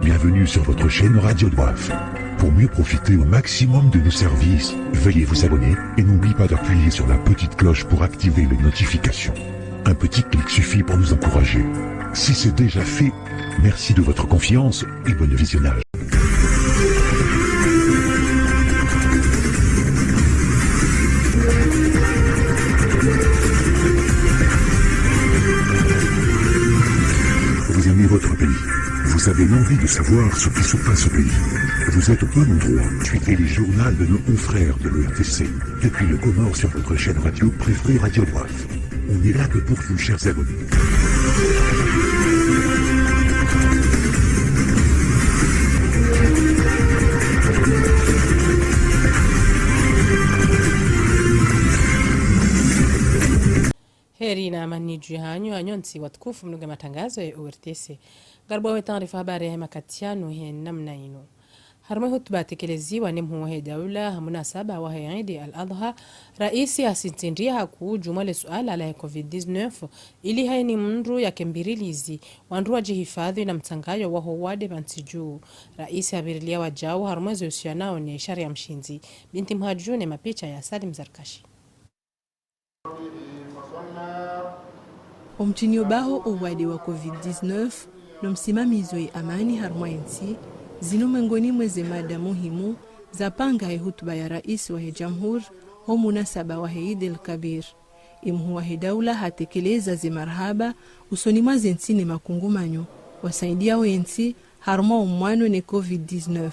Bienvenue sur votre chaîne Radio Doif. Pour mieux profiter au maximum de nos services, veuillez vous abonner et n'oubliez pas d'appuyer sur la petite cloche pour activer les notifications. Un petit clic suffit pour nous encourager. Si c'est déjà fait, merci de votre confiance et bon visionnage. Vous aimez votre pays. Vous avez l'envie de savoir ce qui se passe au pays. Vous êtes au bon endroit. Suivez les journaux de nos confrères de l'ERTC. Depuis le Comore sur votre chaîne radio préférée Radio Doif. On est là que pour vous, chers abonnés. Heri na amani juu hanyu anyonsi watukufu mnuga matangazo ya URTC. Garbo wa taarifa habari ya makatiano hii namna ino. Harma hutuba tekeleziwa ni mhuwe daula munasaba wa Eid al-Adha. Raisi asintindia haku jumale suala la COVID-19 ili haini mndu ya kembirilizi wandu wa jihifadhi na mtangayo wa howade bantiju. Raisi abirilia wajao harmwezi usianao ni ishara ya mshinzi. Binti mhajune mapicha ya Salim Zarkashi. Omtini obaho uwade wa COVID-19 no msimamizwe amani harmwainsi zino miongoni mweze mada muhimu za panga hutuba ya rais wa jamhur ho munasaba wa Eid al-Kabir. Imhu wa daula hatekeleza zimarhaba usoni mazensi ni makungumanyo wasaidia wensi harma umwano ne COVID-19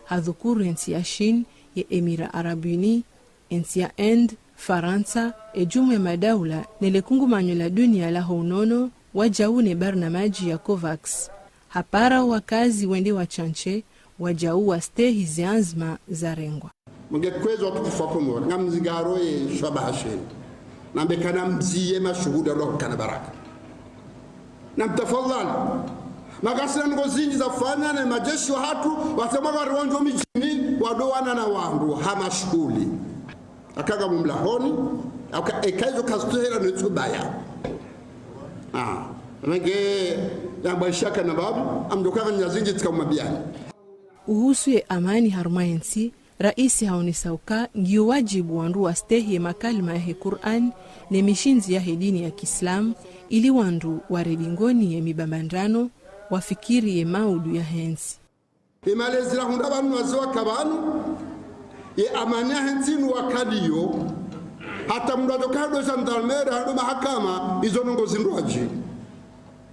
hadhukuru ensi ya Shin ya Emira Arabuni ensi ya End Faransa ejumu ya madaula nele kungumanyo la dunia la honono wajaune barnamaji ya COVAX. Hapara wakazi wende wachanche wajau waste hizi azma za rengwa. Mungekwezo watukufu wakomo nga mzigaro ye shwaba hasheni na mbekana mziye mashuhuda Allah kana baraka na mtafadhali magasina ngozinji za fanya na majeshi wa hatu wasema waronjo mijini wadowana na wandu hama shuli akaga mumlahoni ekaizo kastuhera netsubaya Nage yamba shaka na babu amdoka nyazinji tikamubiani. Uhusu ya amani harmayensi raisi haonisauka ngiyo wajibu wandu wastehi ya makalima ya Qur'an ne mishinzi ya dini ya Kiislam ili wandu waredingoni ya mibambandano wafikiri ya maudu ya hensi. Imalezira hunda banu waziwa kabanu ya amani ya hensi nuwakadiyo hata mdadokado shantalmere hadu mahakama izo nungo zinduwaji.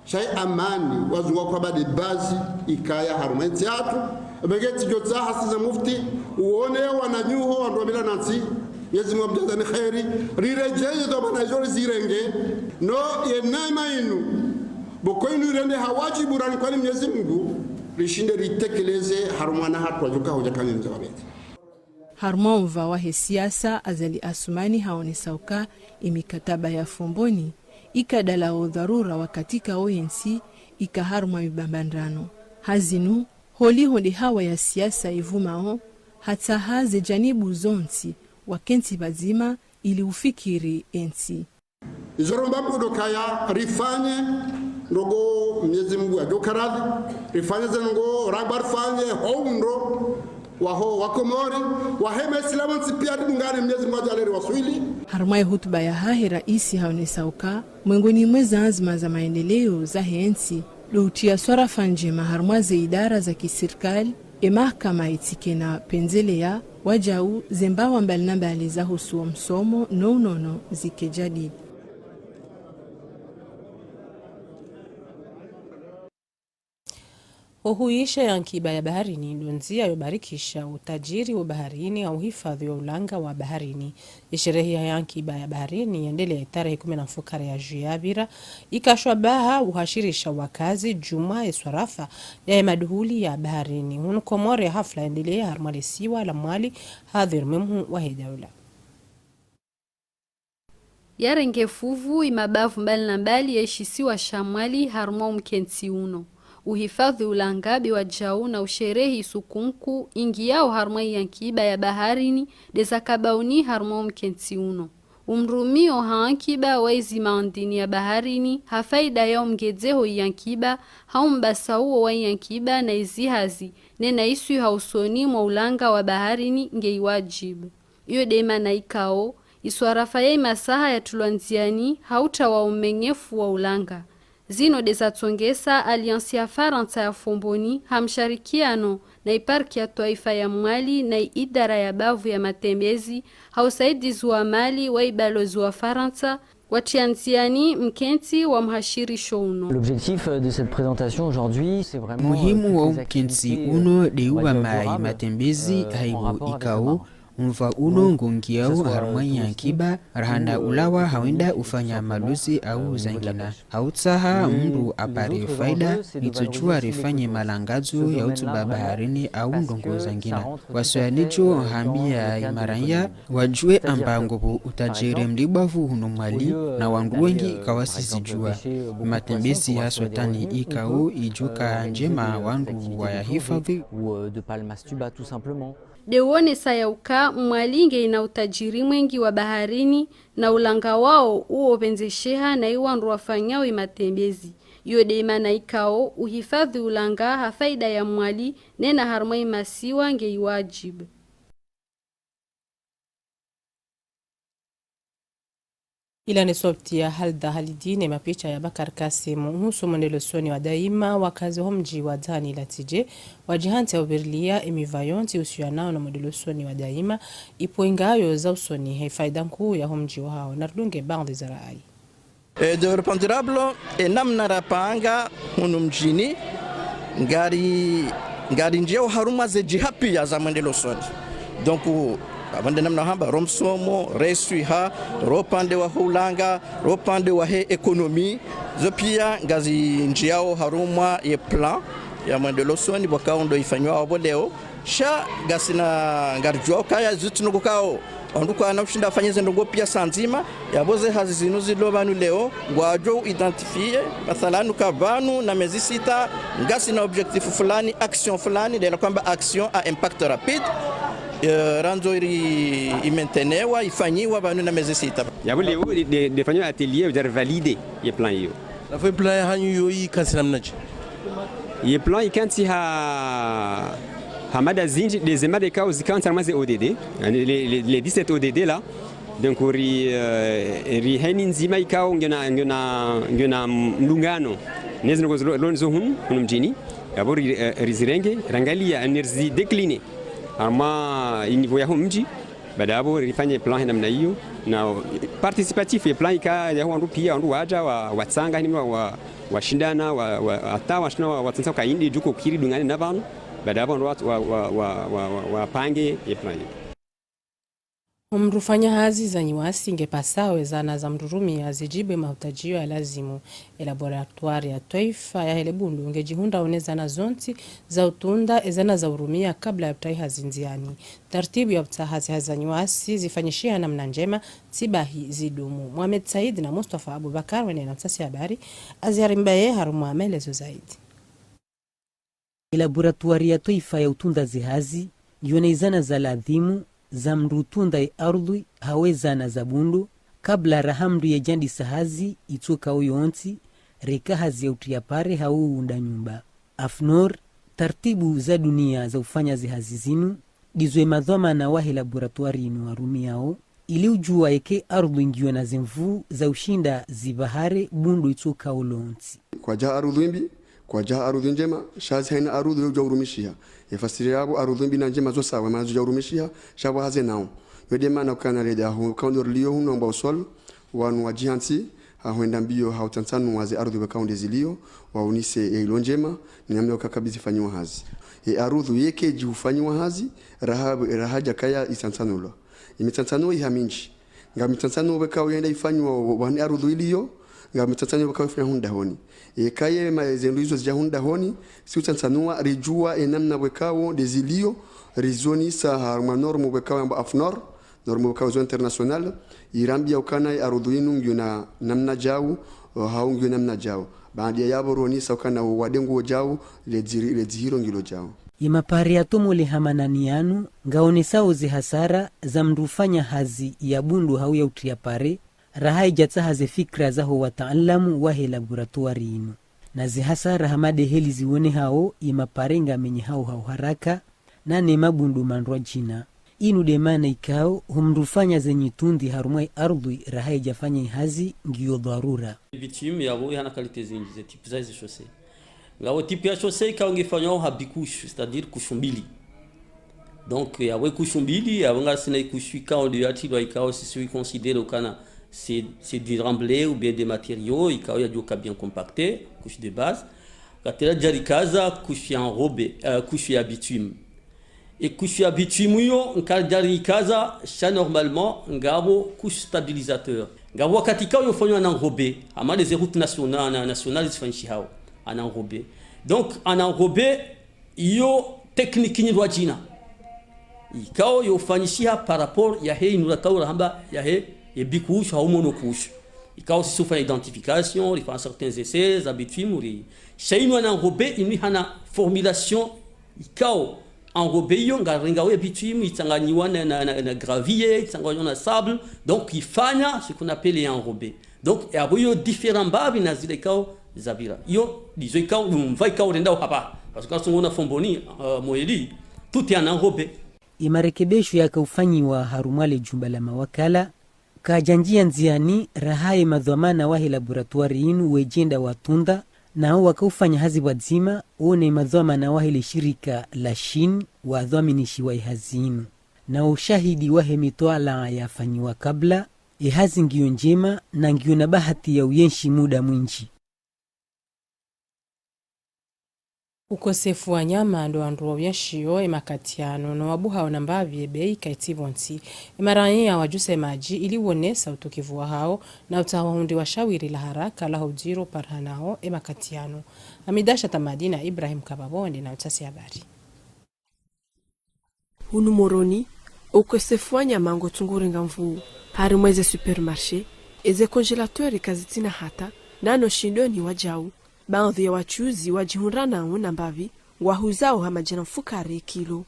Shai amani wazuwa kwa badi bazi ikaya harumenzi hatu begeti jotza hasiza mufti uone wananyuho wanduwamila nansi yezi mwabjaza ni khairi rirejeje dobana izori zirenge no yenema inu boko inu irende hawaji burani kwa ni mnyezi Mungu rishinde ritekeleze harumana hatu wajuka hujakani mzawabeti. Harmomva wa siasa azali asumani haonisauka imikataba ya fomboni ikadala o dharura wakatika ONC ikaharma mibambandano hazinu holi honde hawa ya siasa ivumao hata haze janibu zonti wakenti bazima ili ufikiri ensi izoromba mudokaya rifanye ndogo Mwenyezi Mungu ajokaradhi rifanye zengo ragbar fanye houndo waho wakomori wahema islamu nsipia dungane Mwenyezi Mungu ajaleri waswili. Harumai hutuba ya hahe raisi haonisauka mwengoni mweza azma za maendeleo za hensi lutia swara fanjema harumwaze idara za kisirikali mahakama itike na penzelea wajau zembawa mbali na mbali za husu wa msomo no zikejadidi. Uhuisha ya nkiba ya baharini ndonzia yobarikisha utajiri wa baharini au hifadhi wa ulanga wa baharini. Sherehe ya nkiba ya baharini yendele tarehe 10 kare ya Juyabira ikashwabaha uhashirisha wakazi juma eswarafa ya maduhuli ya baharini. Hunu Komore hafla yendele harmalisiwa la mwali hadhir memhu wa hidaula. Yarenge fuvu imabavu mbali na mbali yaishisiwa shamwali harumwa mkensi uno. Uhifadhi ulangabi wa jau na usherehi sukunku ingi yao harumwa yankiba ya baharini deza kabauni harumwa mkensi uno. umrumio haankiba waizima ndini ya baharini hafaida yao mgezeho yankiba haumbasauo wa yankiba na izihazi nena isu hausoni mwa ulanga wa baharini ngeiwajibu iyo dema na ikao iswarafa ya masaha ya tulwanziani hauta wa umenyefu wa ulanga zino dezatsongesa aliansi ya Faransa ya Fomboni hamsharikiano na iparki ya taifa ya Mwali na idara ya bavu ya matembezi hausaidizi wa mali wa ibalozi wa Faransa watianziani mkenti wa mhashirisho uno. L'objectif de cette présentation aujourd'hui c'est vraiment muhimu wa mkenti uno deuwa mai matembezi haibu ikao umva uno ngongiao harmai yankiba rahanda ulawa hawenda ufanya maluzi au zangina hautsaha mndu apare faida itochua rifanye malangazo ya utuba baharini au ndongo zangina waswanicho hambia imaranya wajue ambango utajere mlibavu huno Mwali na wandu wengi kawasizijua matembezi haswatani ikao ijuka njema wandu wa hifadhi de Palmastuba tout simplement. Dewone sayauka Mwalinge ina utajiri mwengi wa baharini na ulanga wao uo benzesheha na iwandu wafanyao imatembezi. Yodema na ikao uhifadhi ulanga hafaida ya Mwali nena harmai masiwa ngeiwajibu. Ila nisoptia Halda Halidine mapicha ya Bakar Kasimu husu mwendelosoni wa daima wakazi wa mji wa Dhani Latije wajihanti ya Uberlia emivayonti usianao na mwendelosoni wa daima ipo ingayo za usoni haifaida nkuu ya mji wa hao narudunge bandi za rai. Development durable namna rapanga hunu mjini ngari njeo haruma ze jihapi ya za mwendelosoni donc abande namna hamba romsomo resui ha ropande wa hulanga ropande wa he ekonomi zo pia ngazi njiao haruma ye plan ya mwendelosoni bwakaundo ifanywa oboleo sha gasina ngarjwa kaya zitunuko kao onduko anashinda afanyeze ndongo pia sanzima yaboze hazizinu zilobanu leo ngwajo identifier mathalanu kabanu na mezi sita ngasina objectif fulani action fulani de kwamba action a impact rapide ranzo imentenewa ifanyiwa banu na mezi sita yabule de fanyo atelier jar valider ye plan yo la foi plan hanyu yo yi kansina mnaji ye plan ikanti ha mada zinji des emade ka uzikanti maze ODD les 17 ODD là donc ri henin zima ikao ngena mlungano nezino lonzo hun mjini yabori rizirenge rangalia energie déclinée ama niveau ya mji badabo rifanye plan namna hiyo na participatif ya plan ika ya wandu pia wandu waja watsanga ni washindana hata washindana watsanza ka indi juko kiri dungane na banu badabo wapange ya plan Mrufanya hazi za nyiwasi ingepasawe zana za mrurumi azijibe mahutajio ya lazimu laboratoire ya taifa ya Helebundu ungejihunda one zana zonti za utunda ezana za urumia kabla ya utai hazinziani. Tartibu ya utahazi haza nyiwasi zifanyishia namna njema tibahi zidumu. Mohamed Said na Mustafa Abubakar wene na mtasi habari aziarimbaye harumu amelezo zaidi. Laboratoire ya taifa ya utunda zihazi yone zana za ladhimu za mrutunda ya ardhi hawezana za bundu kabla rahamdu ya jandi sahazi ituka uyonti reka hazi ya utiapare hau unda nyumba. Afnor, tartibu za dunia za ufanya zihazi zinu dizwe madhoma na wahi laboratuari inu warumi yao ili ujua eke ardhi ingiwa na zemvu za ushinda zibahare bundu ituka ulonti. Kwa jaa ardhi mbi kwa jaa ardhi njema shazi haina ardhi yo jawrumishia yafasiri yabo ardhi mbi na njema zo sawa mazu jawrumishia shabo haze nao yode mana kana leda ho kaundo liyo huno mba usol wanu wajihanti haenda mbio hautansanu waze ardhi wa kaundi zilio waunise ya ilo njema ni namna ukakabizi fanywa hazi ardhi yeke jufanywa hazi rahaja kaya isansanulo imitsansanu ihaminji ngamitantsanu bekao yenda ifanywa wani ardhi iliyo ngamitantsanu bekao ifanya hunda honi kaye mazendu hizo zijahunda honi si utansanua rijua enamna wekao dezilio rizoni sa harma normu wekao amba afnor normu wekao zo international irambia ukana arudhuinu ngiona namna jau hau ngiona namna jau baada ya yabo roni sa ukana wadengu jau ledzihiro ngilo jau imapari atomole hamananianu ngaonesao ze hasara za mndufanya hazi ya bundu hau ya utriapare rahai jatsaha ze fikra zaho wataalamu wahe laboratori inu na ze hasara hamade heli ziwone hao imaparenga menye hao haraka na nema bundu mandwa jina inu demana ikao humndufanya zenye tundi harumai ardhi rahai jafanya hazi ngiyo dharura bitume yabo yana kalite zingi ze tipu za chaussée ngao tipu ya chaussée ikao ngefanya habikushu c'est-à-dire kushumbili donc yawe kushumbili yawanga sina kushu ikao de yatilwa ikao si considéré kana c'est du remblai ou bien des matériaux ikao ya joka bien compacté couche de base katela jarikaza couche enrobé couche ya bitume et couche ya bitume yo nkajarikaza cha normalement ngabo couche stabilisateur ngabo katika yo fanywa na enrobé ama les routes nationales zifanyishi hao en enrobé donc en enrobé yo technique ni rwajina ikao yo fanyishia par rapport ya he inurakaura hamba ya he bikush au monokush ikao si soufa identification il fait certains essais habitudes muri shaino na enrobé ini hana formulation ikao enrobé yo ngarenga we bitume itsanganyiwa na gravier itsanganyiwa na sable donc ifanya ce qu'on appelle les enrobés donc yabuyo différents babi na zile ikao zabira yo dizo ikao mva ikao renda hapa parce que quand on a fomboni moeli tout est en enrobé imarekebisho yakaufanyiwa harumale jumba la mawakala kajanjia nziani rahai madhamana wahi laboratori inu wejenda watunda na wakaufanya hazi wadzima one madhamana wahi le shirika la shin wadhaminishi wa hazinu na ushahidi wahi mitwala yafanyiwa kabla hazi ngiyo njema na ngiyo na bahati ya uyenshi muda mwinji. Ukosefu wa nyama ndo andro byashio emakatiano no wabuha onambavye bei kaitivonsi emaranya wajuse maji ili wonesa utukivu hao na utawahundi wa shawiri la haraka la hujiro parhanao emakatiano amidasha tamadina Ibrahim Kababonde na utasi habari hunu moroni ukosefu wa nyama ngo tunguringa mvu hari mweze supermarché eze congelateur kazitina hata nano shindoni wajau baadhi ya wachuzi wajihurana na mbavi wahuzao hamajana mfukare kilo.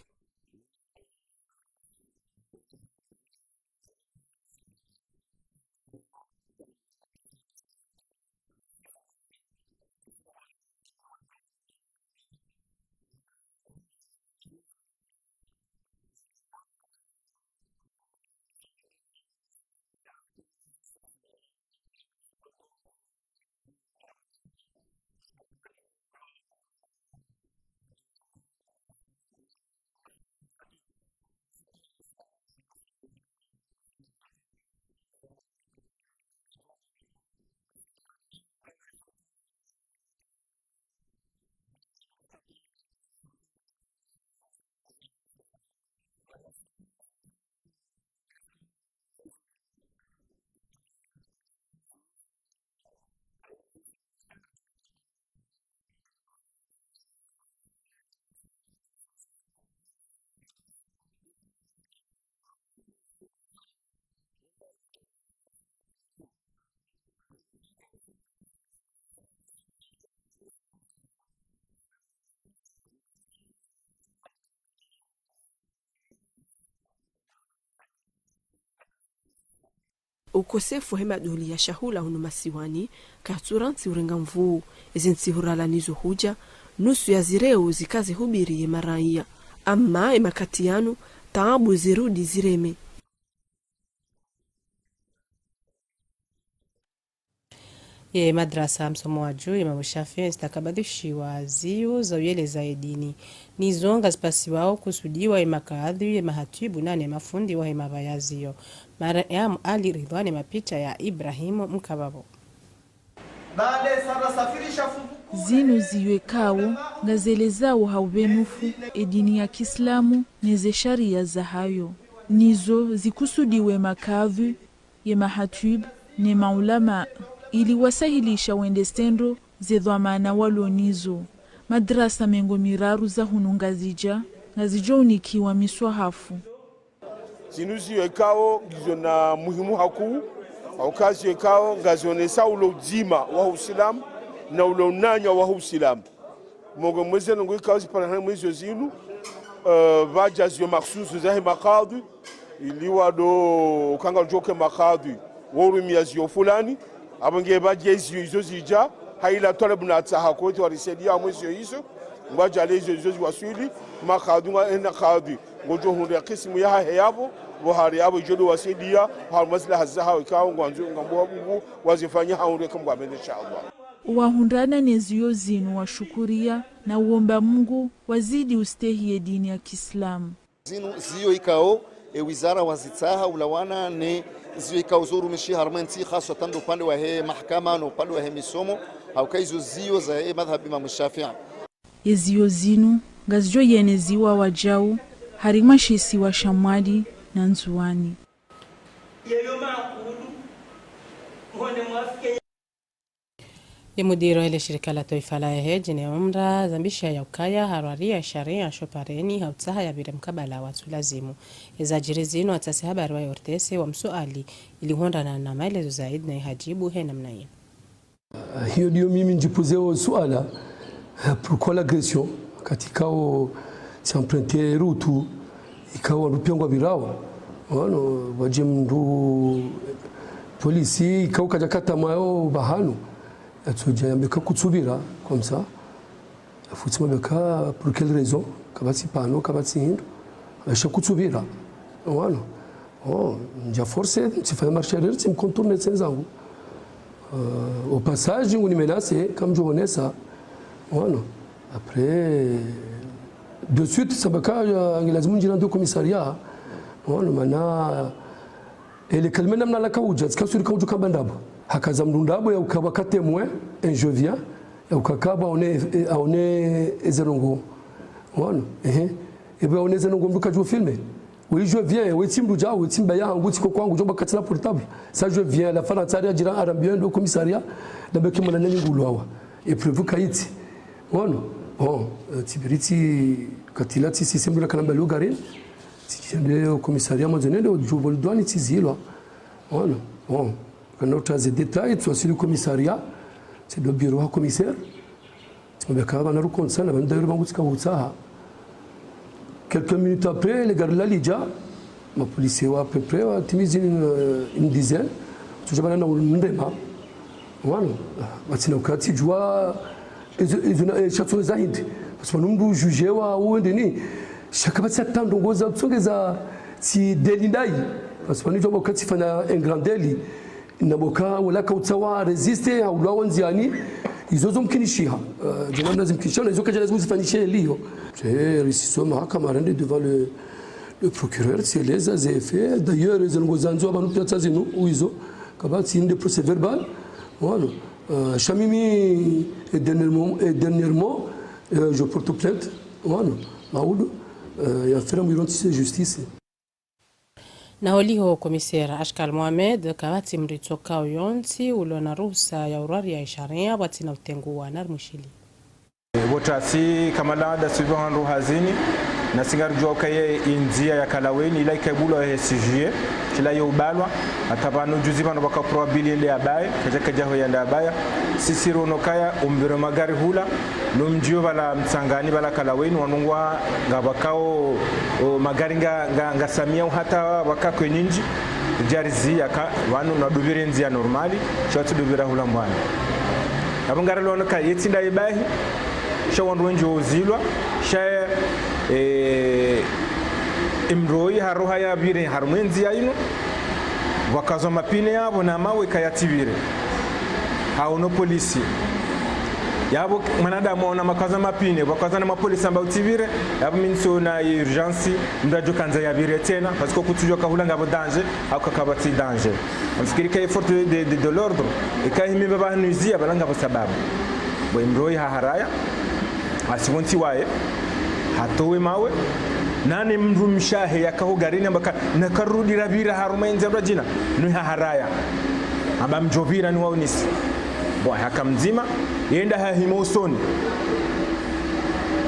Ukosefu hema duli ya shahula hunu masiwani katuranti urenga mvuu ezinti hurala nizo huja nusu ya zireu zikazi hubiri ye maraia amma emakatianu taabu zirudi zireme. Ye madrasa msomo wa juu Imam Shafi stakabadishiwa ziu za uyeleza edini nizonga spasiwao kusudiwa imakadhi ya mahatibu nane mafundi wa mabayaziyo Mariam Ali Ridwani mapicha ya Ibrahimu Mkababo zinu ziwekao ngazelezao haubenufu edini ya Kiislamu neze sharia za hayo nizo zikusudiwe makadhi ya mahatibu ne maulama ili wasahilisha wendestendo zedhamana walonizo madrasa mengo miraru za hunungazija ngazijonikiwa miswahafu zinuzi yekao gizona muhimu haku au kazi yekao ngazonesa ulo dzima wa Uislamu na ulo nanya wa Uislamu mogo mwezi nungu kauzi para mwezi zinu vajazio maksusu zahi makadi iliwa do kanga joke makadi woru miazio fulani abange bajezio izo zija haila tolebu na tsaha koti warisedia mwezi hizo ngwaja lezo izo waswili makadi ena kadi ngojo hunde kisimu ya heyabo bohari yabo jodo wasedia har maslaha zaha ikawo ngwanzo ngambo bungu wazifanya haunde kambwa bene inshallah. Wahundana nezio zinu washukuria na uomba Mungu wazidi ustehie dini ya Kiislamu. Zinu zio ikao wizara wazitaha ulawana ne zio ikao zoru mishi harmanti khaswa tando upande wa he mahakama na upande wa he misomo au kaizo zio za madhhabi Imam Shafi'i. Ezio zinu ngazjo yeneziwa wajau harimashi wa Shamwadi na Nzuani. Mudiro ile shirika la taifa la heji ne umra zambisha ya ukaya harwaria sharia shopareni hautsaha ya bire mkabala watu lazimu ezajiri zino atasi habari wa Ortese wa msuali ilihondana na maelezo zaidi na hajibu he namna hiyo. Hiyo ndio mimi njipozeo suala pourquoi l'agression katika o s'emprunter route ikawa rupengwa birawa wano wajemndu polisi ikauka jakata mayo bahanu atsoja yambeka kutsubira comme ça futsima beka pour quelle raison kabati pano kabati hindo asha kutsubira wano nja force tifanya marcher tim contourner senzangu au passage on menace comme je honesa wano après de suite sabaka lazima njira ndo commissariat wano mana ele kalmena mna la kauja skasuri kauju kabandabo hakaza mndundabo ya ukaba témoin un je viens ya ukakaba on est ezerongo wano ebe on est ezerongo mduka jo filmer oui je viens oui timdu ja oui timba ya nguti ko kwangu joba katina portable ça je viens la fana tsaria jira arambien do commissariat da beki mona nani ngulwawa et prévu kaiti wano tibiriti katilati sisembu la kalamba lugarin tijende au commissariat mozenende au jobol douane tizilwa wano quand on a des détails, tu as sur le commissariat, c'est le bureau commissaire. Tu m'as dit que ça, quelques minutes après, les gars de la Lidja, ma police à peu près, une dizaine. Tu sais pas, on a un ndema. Voilà. Tu n'as qu'à jouer, ils ont chaque chose à dire. Parce que nous juger ou on dit, chaque fois que tu as tant de choses à dire, c'est délindaï. Parce que nous avons quand tu fais un grand délit. Naboka wala kautawa resiste au lawanziani izozo mkinishiha jana lazim kishana izo kaja lazim zifanishe lio j'ai réussi mahakama rende devant le procureur c'est les effets d'ailleurs ils ont zanzo abanu piatsa zinu uizo kabati inde procès verbal voilà chamimi et dernièrement je porte plainte voilà maoud ya fera mwironti justice. Na holiho komisera Ashkal Mohamed kawati mritoka uyonsi ulona ruhusa ya urari ya isharia watina utenguwa narmushili. Wotasi kamalada suivant ruhazini na singar joka ye inzia ya kalaweni ila ikabulo ya sijie kila yo ubalwa atabanu juziba no baka probability ya bae kaja ho yanda baya sisi rono kaya umbiro magari hula lumjio bala msangani bala kalaweni wanungwa ngabakao magari nga samia hata wakako nyinji jarizi yaka wanu na dubire nzia normali shatu dubira hula mbwana abangara lono ka yetsinda ibahi shawandu wenjo uzilwa sha imroi haruha ya bire harmenzi ya ino wakazo mapine yabo na mawe kayatibire hauno polisi yabo manadamu na makaza mapine wakaza na mapolisi ambao tibire yabo minso na urgence mdajo kanza ya bire tena parce que kutujwa kahula ngabo danger akakabati danger mfikiri kay forte de l'ordre et kay himi baba nuzia balanga kwa sababu bo imroi haraya asibonti wae hatowe mawe nani mndu mshahe yakaho garini ambaka nakarudi rabira harumenze rajina ni haraya aba mjovira ni waunisi bo hakamzima yenda hahimosoni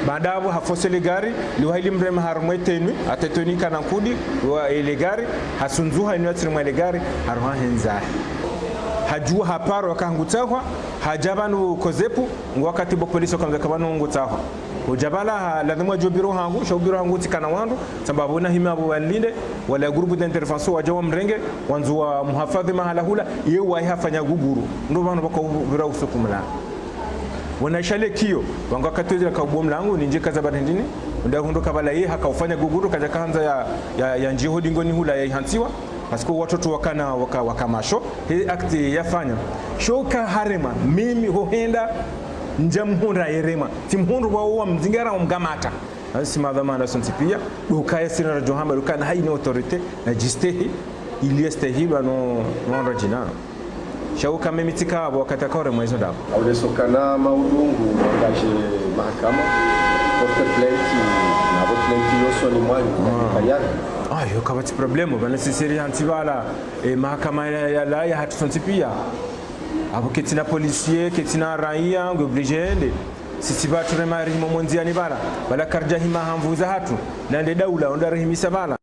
baadabu hafosele gari liwahili mrema harumwetenu atetonika na kudi wa ile gari hasunzuha ni watiri mwa ile gari haruha henzahe hajua haparo wakangutahwa hajabanu kozepu ngwakati bo polisi kamza kabanu ngutsaho ujabala lazima jobiro hangu shobiro hangu tikana wandu sababu na hima abo walinde wala grupu d'intervention wajawa mrenge wanzu wa muhafadhi mahala hula yewa hafanya guguru ndo bano bako bira usukumla wanashale kio wanga katozira ka bomlangu ninje kaza barindini ndahundo kabala ye hakaufanya guguru kaja kanza ya njiho dingoni hula ya hansiwa pasko watoto wakana wakamasho hii akti yafanya shoka harema mimi hohenda njamhunda yerema timhundu wa mzingara mgamata asi madhamana sontipia ukaya sina johamba ukana haina autorite na jistehi iliyestehilwa no rajina shauka memitika abo katakore mwezo dabo aulesokana maudungu angaje mahakama porte plainte na bo plainte yoso ni mwanyu kayana ayo kabati problemo bana sisiri antibala mahakama ya la ya hatusontipia abo ketina policier ketina raia ngobligende sisi batu remari momonziani bala karja hima hamvuza hatu nande daula ondarehimisa bala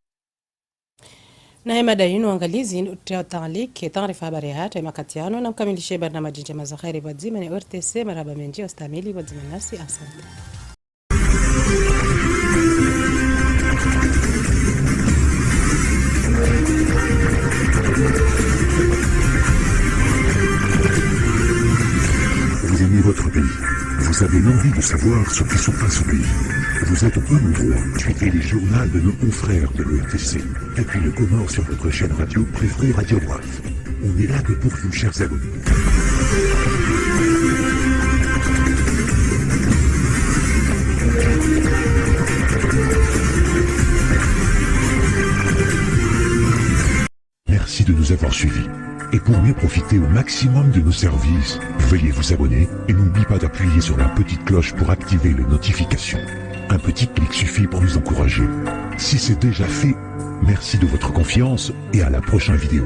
na hema dainu angalizi utawtaliki taarifa habari hata makatiano na mkamilishe barnamaji njema za khairi wadzima ni RTC marhaba menji wastamili wadzima nasi asante. Vous aimez votre pays, vous avez l'envie de savoir ce qui se passe au pays. Vous êtes peu nombreux, suivez les journaux de nos confrères de l'ERTC, et puis le Comore sur votre chaîne radio préférée Radio WAF. On est là que pour vous, chers abonnés. Merci de nous avoir suivis. Et pour mieux profiter au maximum de nos services, veuillez vous abonner et n'oubliez pas d'appuyer sur la petite cloche pour activer les notifications. Un petit clic suffit pour nous encourager. Si c'est déjà fait, merci de votre confiance et à la prochaine vidéo.